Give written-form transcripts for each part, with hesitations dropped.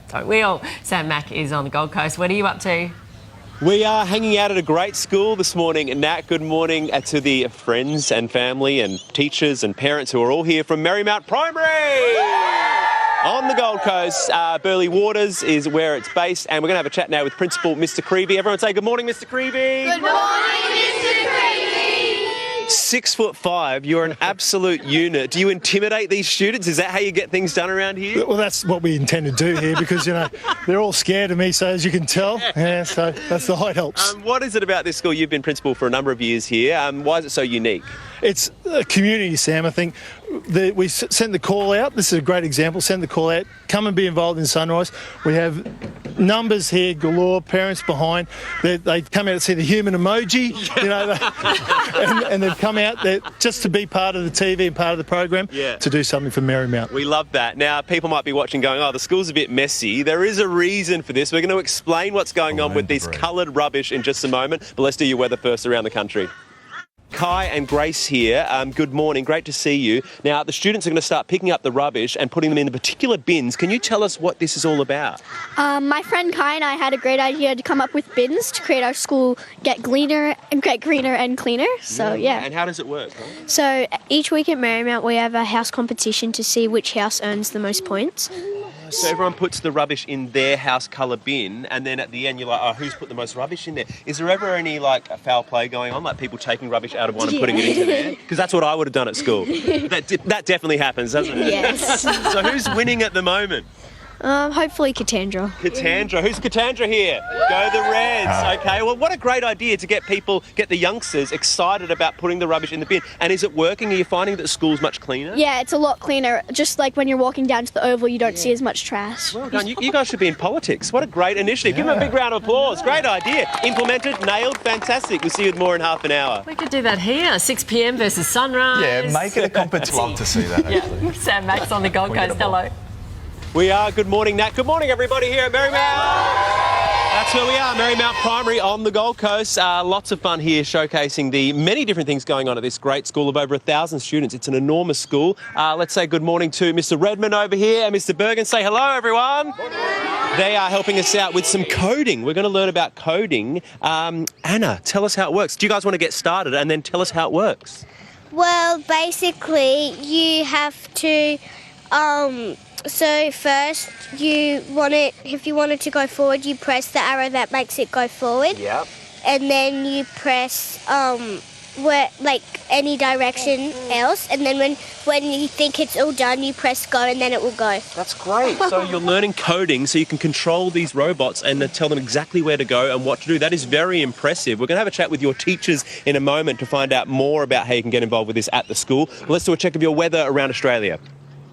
Don't we all? Sam Mack is on the Gold Coast. What are you up to? We are hanging out at a great school this morning. Nat, good morning to the friends and family and teachers and parents who are all here from Marymount Primary on the Gold Coast. Burleigh Waters is where it's based, and we're going to have a chat now with Principal Mr. Creevy. Everyone say good morning, Mr. Creevy. Good morning, Mr. Creevy. 6'5", you're an absolute unit. Do you intimidate these students? Is that how you get things done around here? Well, that's what we intend to do here because, you know, they're all scared of me, so as you can tell. Yeah, so that's the height helps. What is it about this school? You've been principal for a number of years here. Why is it so unique? It's a community, Sam. I think we send the call out. This is a great example. Send the call out. Come and be involved in Sunrise. We have numbers here galore, parents behind. They come out to see the human emoji, you know, and they've come out there just to be part of the TV and part of the program to do something for Marymount. We love that. Now, people might be watching going, oh, the school's a bit messy. There is a reason for this. We're going to explain what's going on with this coloured rubbish in just a moment, but let's do your weather first around the country. Kai and Grace here, good morning, great to see you. Now, the students are going to start picking up the rubbish and putting them in the particular bins. Can you tell us what this is all about? My friend Kai and I had a great idea to come up with bins to create our school get greener and cleaner. So, yeah. And how does it work? Huh? So, each week at Marymount we have a house competition to see which house earns the most points. So everyone puts the rubbish in their house colour bin, and then at the end you're like, oh, who's put the most rubbish in there? Is there ever any foul play going on, like people taking rubbish out of one and putting it into there? Because that's what I would have done at school. That definitely happens, doesn't it? Yes. So who's winning at the moment? Hopefully Katandra. Katandra. Who's Katandra here? Go the Reds. Okay, well, what a great idea to get the youngsters excited about putting the rubbish in the bin. And is it working? Are you finding that the school's much cleaner? Yeah, it's a lot cleaner. Just like when you're walking down to the Oval, you don't see as much trash. Well done. You guys should be in politics. What a great initiative. Give them a big round of applause. Great idea. Implemented, nailed, fantastic. We'll see you with more in half an hour. We could do that here, 6 p.m. versus Sunrise. Yeah, make it a competition. Love to see that, actually. Yeah. Sam Mack's on the Gold Coast. Hello. We are. Good morning, Nat. Good morning, everybody here at Marymount. That's where we are, Marymount Primary on the Gold Coast. Lots of fun here showcasing the many different things going on at this great school of over 1,000 students. It's an enormous school. Let's say good morning to Mr. Redmond over here and Mr. Bergen. Say hello, everyone. They are helping us out with some coding. We're going to learn about coding. Anna, tell us how it works. Do you guys want to get started and then tell us how it works? Well, basically, you have to... So first, if you want it to go forward, you press the arrow that makes it go forward. Yep. And then you press any direction else. And then when you think it's all done, you press go, and then it will go. That's great. So you're learning coding so you can control these robots and tell them exactly where to go and what to do. That is very impressive. We're going to have a chat with your teachers in a moment to find out more about how you can get involved with this at the school. Well, let's do a check of your weather around Australia.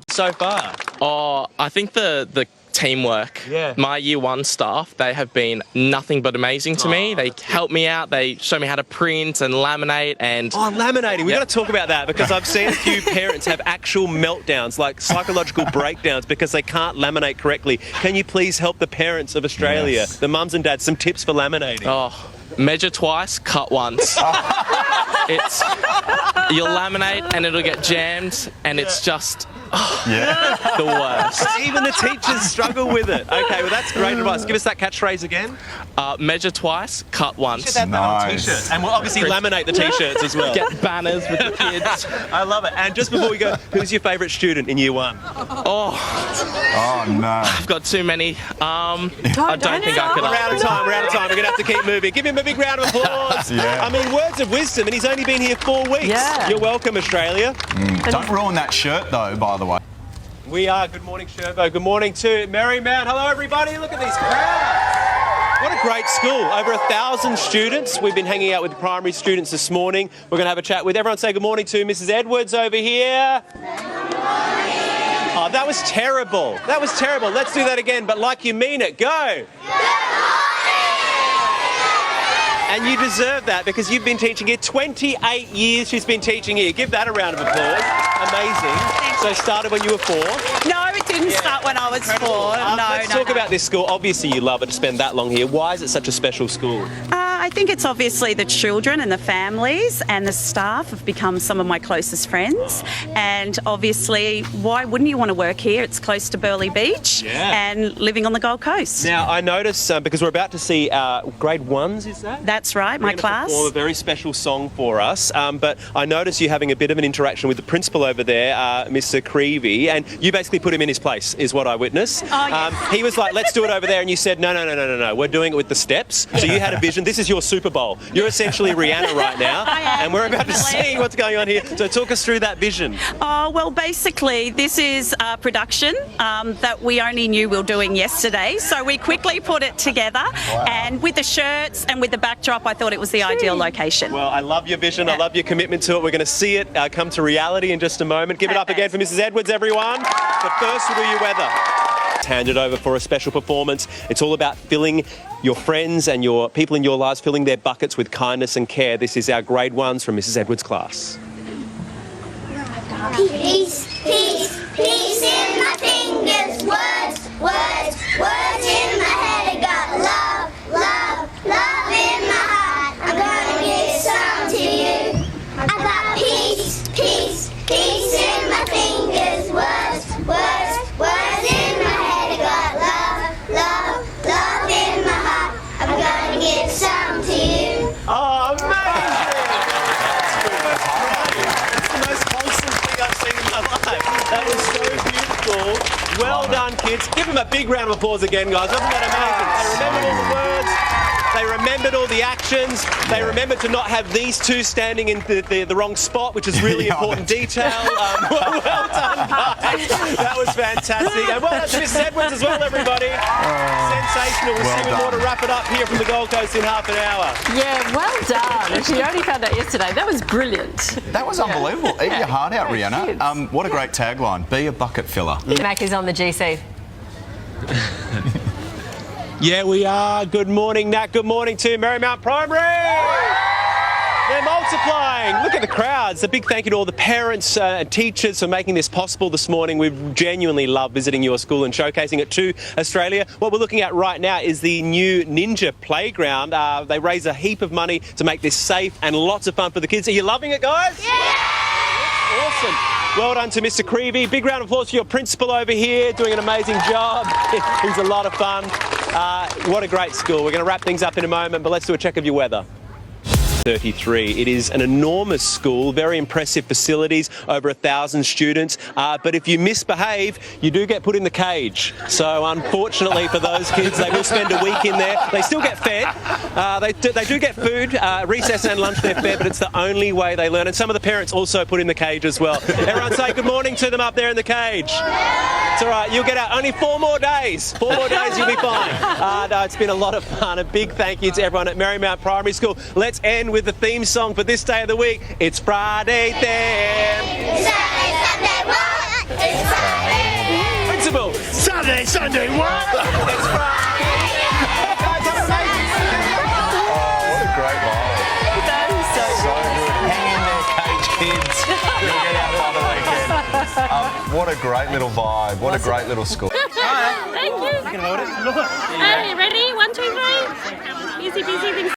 So far? Oh, I think the teamwork. Yeah. My year one staff, they have been nothing but amazing to me. They help me out. They show me how to print and laminate and... Oh, laminating. We've got to talk about that because I've seen a few parents have actual meltdowns, like psychological breakdowns because they can't laminate correctly. Can you please help the parents of Australia, the mums and dads, some tips for laminating? Oh, measure twice, cut once. You'll laminate and it'll get jammed and it's just... the worst. Even the teachers struggle with it. Okay, well that's great advice. Give us that catchphrase again. Measure twice, cut once. You should have that on t-shirts. And we'll obviously laminate the t-shirts as well. Get banners with the kids. I love it. And just before we go, who's your favourite student in year one? Oh no. I've got too many. I don't think I could. We're out of time. We're going to have to keep moving. Give him a big round of applause. I mean, words of wisdom, and he's only been here 4 weeks. Yeah. You're welcome, Australia. Don't ruin that shirt, though, by the way. We are. Good morning, Sherbo. Good morning to Marymount. Hello, everybody. Look at these crowds. What a great school. Over 1,000 students. We've been hanging out with the primary students this morning. We're going to have a chat with everyone. Say good morning to Mrs. Edwards over here. Good morning. Oh, that was terrible. That was terrible. Let's do that again, but like you mean it. Go. Good morning. And you deserve that because you've been teaching here 28 years. She's been teaching here. Give that a round of applause. Amazing. So started when you were 4? No, it's didn't start when I was 4. Let's talk about this school. Obviously, you love it to spend that long here. Why is it such a special school? I think it's obviously the children and the families and the staff have become some of my closest friends. And obviously, why wouldn't you want to work here? It's close to Burleigh Beach and living on the Gold Coast. Now, I notice, because we're about to see grade 1s, is that? That's right, my class. Perform a very special song for us, but I notice you having a bit of an interaction with the principal over there, Mr. Creevy, and you basically put him in his place, is what I witnessed. Oh, yes. He was like, let's do it over there, and you said, no, we're doing it with the steps. So you had a vision. This is your Super Bowl. You're essentially Rihanna right now, and we're about to see what's going on here. So talk us through that vision. Oh, well, basically, this is a production that we only knew we were doing yesterday. So we quickly put it together, and with the shirts and with the backdrop, I thought it was the ideal location. Well, I love your vision. I love your commitment to it. We're going to see it come to reality in just a moment. Give it up again for Mrs. Edwards, everyone. But first, we'll do your weather. Handed over for a special performance. It's all about filling your friends and your people in your lives, filling their buckets with kindness and care. This is our grade 1s from Mrs. Edwards' class. Peace, peace, peace in my fingers. Words, words, words in my head. I got love, love, love in my heart. I'm gonna give some to you. I got peace, peace, peace in my fingers. Words, words, words in my head. I got love, love, love in my heart. I'm gonna give some to you. Oh, amazing! That's the most wholesome thing I've seen in my life. That was so beautiful. Well done, kids. Give them a big round of applause again, guys. Wasn't that amazing? They remembered all the words. They remembered all the actions. They remembered to not have these two standing in the wrong spot, which is really important detail. Well done, guys. That was fantastic. And well done to Mrs. Edwards as well, everybody. Sensational. We'll see more to wrap it up here from the Gold Coast in half an hour. Yeah, well done. She only found out yesterday. That was brilliant. That was unbelievable. Eat your heart out, Rihanna. What a great tagline. Be a bucket filler. Mac is on the GC. Yeah, we are. Good morning, Nat. Good morning to Marymount Primary. They're multiplying. Look at the crowds. A big thank you to all the parents and teachers for making this possible this morning. We've genuinely loved visiting your school and showcasing it to Australia. What we're looking at right now is the new Ninja Playground. They raise a heap of money to make this safe and lots of fun for the kids. Are you loving it, guys? Yeah! Awesome. Well done to Mr. Creevy. Big round of applause for your principal over here, doing an amazing job. He's a lot of fun. What a great school. We're going to wrap things up in a moment, but let's do a check of your weather. 33. It is an enormous school, very impressive facilities, over 1,000 students. But if you misbehave, you do get put in the cage. So unfortunately for those kids, they will spend a week in there. They still get fed. They do get food, recess and lunch they're fed, but it's the only way they learn. And some of the parents also put in the cage as well. Everyone say good morning to them up there in the cage. It's all right, you'll get out. Only 4 more days. 4 more days, you'll be fine. No, it's been a lot of fun. A big thank you to everyone at Marymount Primary School. Let's end with the theme song for this day of the week. It's Friday then. Saturday, Sunday, what? It's Friday. Principal. Saturday, Sunday, what? It's Friday. Guys, have an amazing weekend. What a great vibe. That is so Good. Hang in there, cage kids. We'll get out by the weekend. What a great little vibe. What a great little school. Thank you. Hey, ready? 1, 2, 3. Easy peasy.